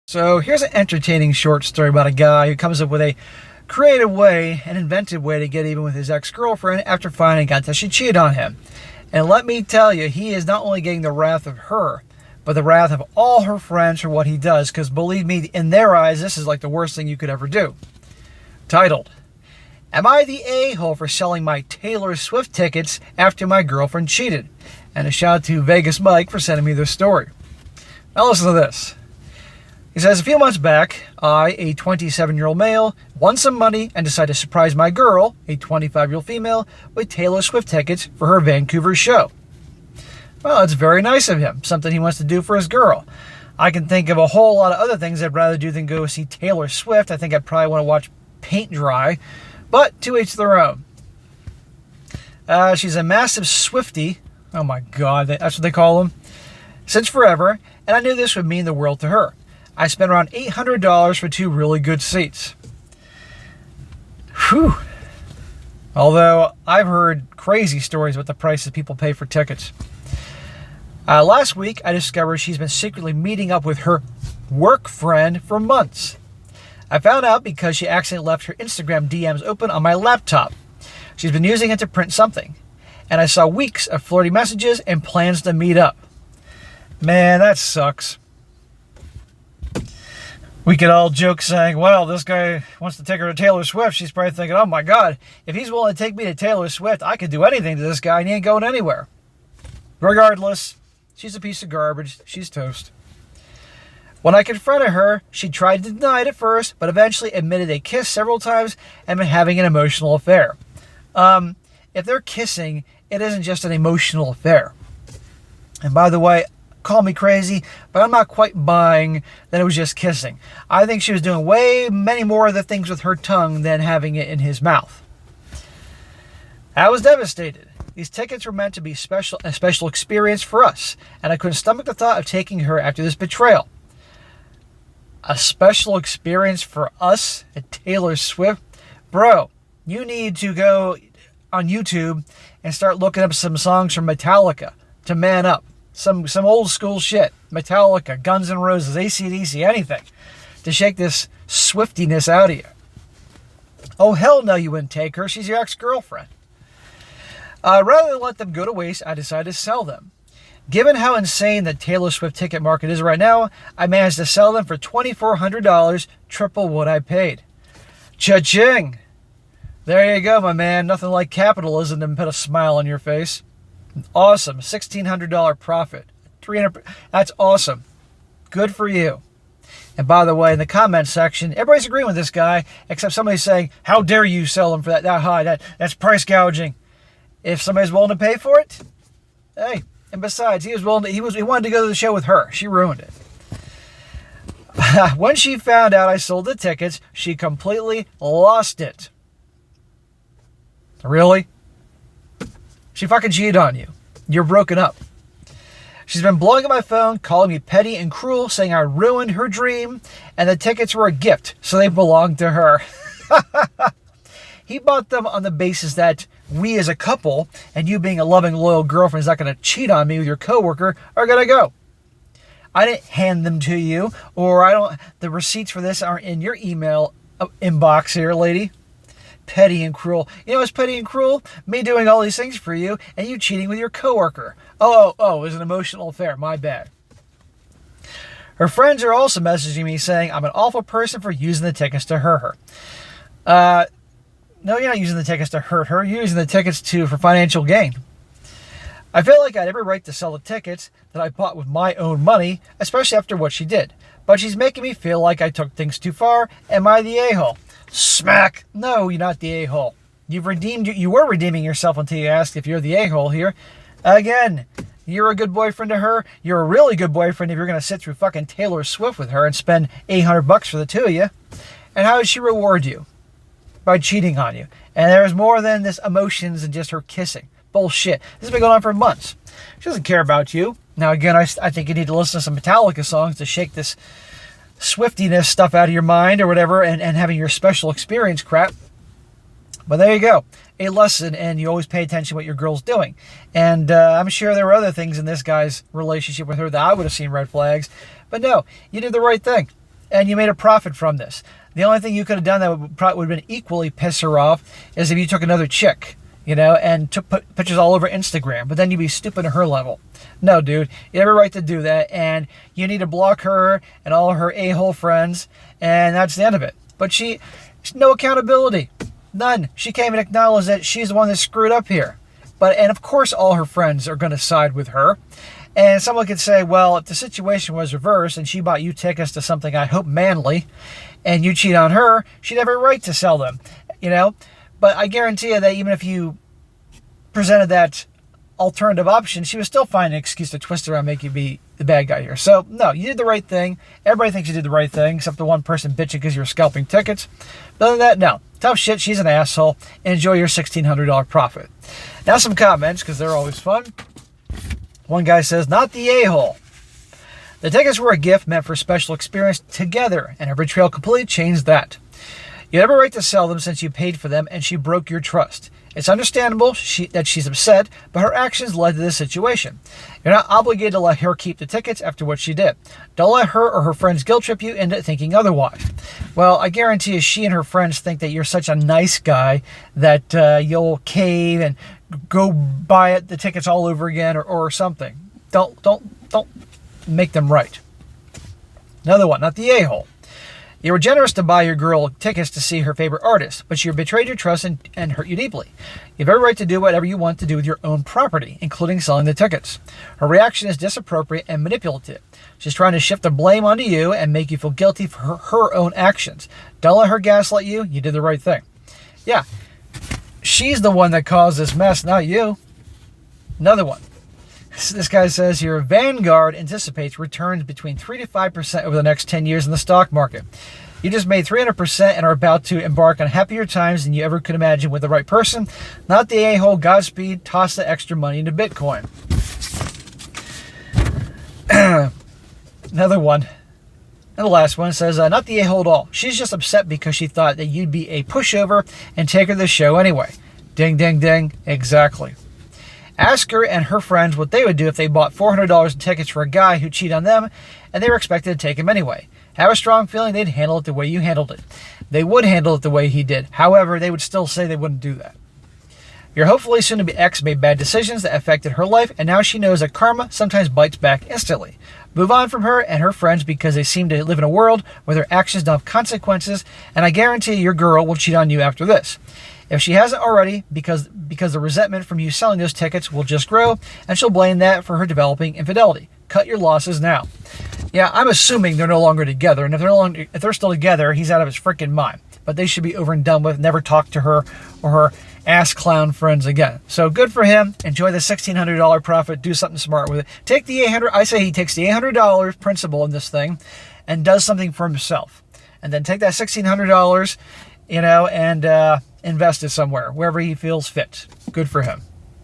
So here's an entertaining short story about a guy who comes up with a creative way, an inventive way to get even with his ex-girlfriend after finding out that she cheated on him. And let me tell you, he is not only getting the wrath of her, but the wrath of all her friends for what he does, because believe me, in their eyes, this is like the worst thing you could ever do. Titled, Am I the a-hole for selling my Taylor Swift tickets after my girlfriend cheated? And a shout out to Vegas Mike for sending me this story. Now listen to this. He says, a few months back, I, a 27-year-old male, won some money and decided to surprise my girl, a 25-year-old female, with Taylor Swift tickets for her Vancouver show. Well, it's very nice of him, something he wants to do for his girl. I can think of a whole lot of other things I'd rather do than go see Taylor Swift. I think I'd probably want to watch paint dry, but to each their own. She's a massive Swiftie. Oh my God, that's what they call them. Since forever, and I knew this would mean the world to her. I spent around $800 for two really good seats. Whew. Although I've heard crazy stories about the prices people pay for tickets. Last week, I discovered she's been secretly meeting up with her work friend for months. I found out because she accidentally left her Instagram DMs open on my laptop. She's been using it to print something. And I saw weeks of flirty messages and plans to meet up. Man, that sucks. We could all joke saying, well, this guy wants to take her to Taylor Swift. She's probably thinking, oh my God, if he's willing to take me to Taylor Swift, I could do anything to this guy and he ain't going anywhere. Regardless, she's a piece of garbage. She's toast. When I confronted her, she tried to deny it at first, but eventually admitted they kissed several times and been having an emotional affair. If they're kissing, it isn't just an emotional affair. And by the way, call me crazy, but I'm not quite buying that it was just kissing. I think she was doing many more of the things with her tongue than having it in his mouth. I was devastated. These tickets were meant to be a special experience for us, and I couldn't stomach the thought of taking her after this betrayal. A special experience for us at Taylor Swift? Bro, you need to go on YouTube and start looking up some songs from Metallica to man up. Some old school shit. Metallica, Guns N' Roses, AC/DC, anything to shake this Swiftiness out of you. Oh, hell no, you wouldn't take her. She's your ex-girlfriend. Rather than let them go to waste, I decided to sell them. Given how insane the Taylor Swift ticket market is right now, I managed to sell them for $2,400, triple what I paid. Cha-ching! There you go, my man. Nothing like capitalism to put a smile on your face. Awesome. $1,600 profit. $300. That's awesome. Good for you. And by the way, in the comment section, everybody's agreeing with this guy, except somebody's saying, how dare you sell them for that high? That's price gouging. If somebody's willing to pay for it, hey. And besides, he wanted to go to the show with her. She ruined it. When she found out I sold the tickets, she completely lost it. Really? She fucking cheated on you. You're broken up. She's been blowing up my phone, calling me petty and cruel, saying I ruined her dream, and the tickets were a gift, so they belonged to her. He bought them on the basis that we as a couple, and you being a loving, loyal girlfriend is not going to cheat on me with your coworker, are going to go. I didn't hand them to you, or the receipts for this aren't in your email inbox here, lady. Petty and cruel. You know what's petty and cruel? Me doing all these things for you and you cheating with your coworker. Oh, it was an emotional affair. My bad. Her friends are also messaging me saying I'm an awful person for using the tickets to hurt her. No, you're not using the tickets to hurt her. You're using the tickets for financial gain. I feel like I had every right to sell the tickets that I bought with my own money, especially after what she did. But she's making me feel like I took things too far. Am I the a-hole? Smack! No, you're not the a-hole. You were redeeming yourself until you asked if you're the a-hole here. Again, you're a good boyfriend to her. You're a really good boyfriend if you're going to sit through fucking Taylor Swift with her and spend $800 for the two of you. And how does she reward you? By cheating on you. And there's more than this emotions and just her kissing. Bullshit. This has been going on for months. She doesn't care about you. Now again, I think you need to listen to some Metallica songs to shake this Swiftiness stuff out of your mind or whatever and having your special experience crap. But there you go. A lesson, and you always pay attention to what your girl's doing. And I'm sure there were other things in this guy's relationship with her that I would have seen red flags. But no, you did the right thing. and you made a profit from this. The only thing you could have done that would probably would have been equally piss her off is if you took another chick, and put pictures all over Instagram, but then you'd be stupid at her level. No, dude, you have a right to do that, and you need to block her and all her a-hole friends, and that's the end of it. But she's no accountability. None. She can't even acknowledge that she's the one that screwed up here. And of course all her friends are going to side with her. And someone could say, well, if the situation was reversed and she bought you tickets to something I hope manly, and you cheat on her, she'd have a right to sell them, But I guarantee you that even if you presented that alternative option, she would still find an excuse to twist around and make you be the bad guy here. So, no, you did the right thing. Everybody thinks you did the right thing, except the one person bitching because you're scalping tickets. But other than that, no. Tough shit, she's an asshole. Enjoy your $1,600 profit. Now some comments, because they're always fun. One guy says, not the a-hole. The tickets were a gift meant for a special experience together, and her betrayal completely changed that. You have a right to sell them since you paid for them and she broke your trust. It's understandable that she's upset, but her actions led to this situation. You're not obligated to let her keep the tickets after what she did. Don't let her or her friends guilt trip you into thinking otherwise. Well, I guarantee you she and her friends think that you're such a nice guy that you'll cave and go buy the tickets all over again or something. Don't make them right. Another one, not the a-hole. You were generous to buy your girl tickets to see her favorite artist, but she betrayed your trust and hurt you deeply. You have every right to do whatever you want to do with your own property, including selling the tickets. Her reaction is disappropriate and manipulative. She's trying to shift the blame onto you and make you feel guilty for her own actions. Don't let her gaslight you. You did the right thing. Yeah, she's the one that caused this mess, not you. Another one. This guy says here, Vanguard anticipates returns between 3 to 5% over the next 10 years in the stock market. You just made 300% and are about to embark on happier times than you ever could imagine with the right person. Not the a-hole. Godspeed. Toss the extra money into Bitcoin. Another one. And the last one says, not the a-hole at all. She's just upset because she thought that you'd be a pushover and take her to the show anyway. Ding, ding, ding. Exactly. Ask her and her friends what they would do if they bought $400 in tickets for a guy who cheated on them and they were expected to take him anyway. Have a strong feeling they'd handle it the way you handled it. They would handle it the way he did. However, they would still say they wouldn't do that. Your hopefully soon-to-be ex made bad decisions that affected her life, and now she knows that karma sometimes bites back instantly. Move on from her and her friends because they seem to live in a world where their actions don't have consequences, and I guarantee your girl will cheat on you after this. If she hasn't already, because the resentment from you selling those tickets will just grow, and she'll blame that for her developing infidelity. Cut your losses now. Yeah, I'm assuming they're no longer together, and if they're still together, he's out of his freaking mind. But they should be over and done with. Never talk to her or her ass clown friends again. So good for him. Enjoy the $1,600 profit. Do something smart with it. Take the $800. I say he takes the $800 principal in this thing, and does something for himself, and then take that $1,600, and invest it somewhere, wherever he feels fit. Good for him.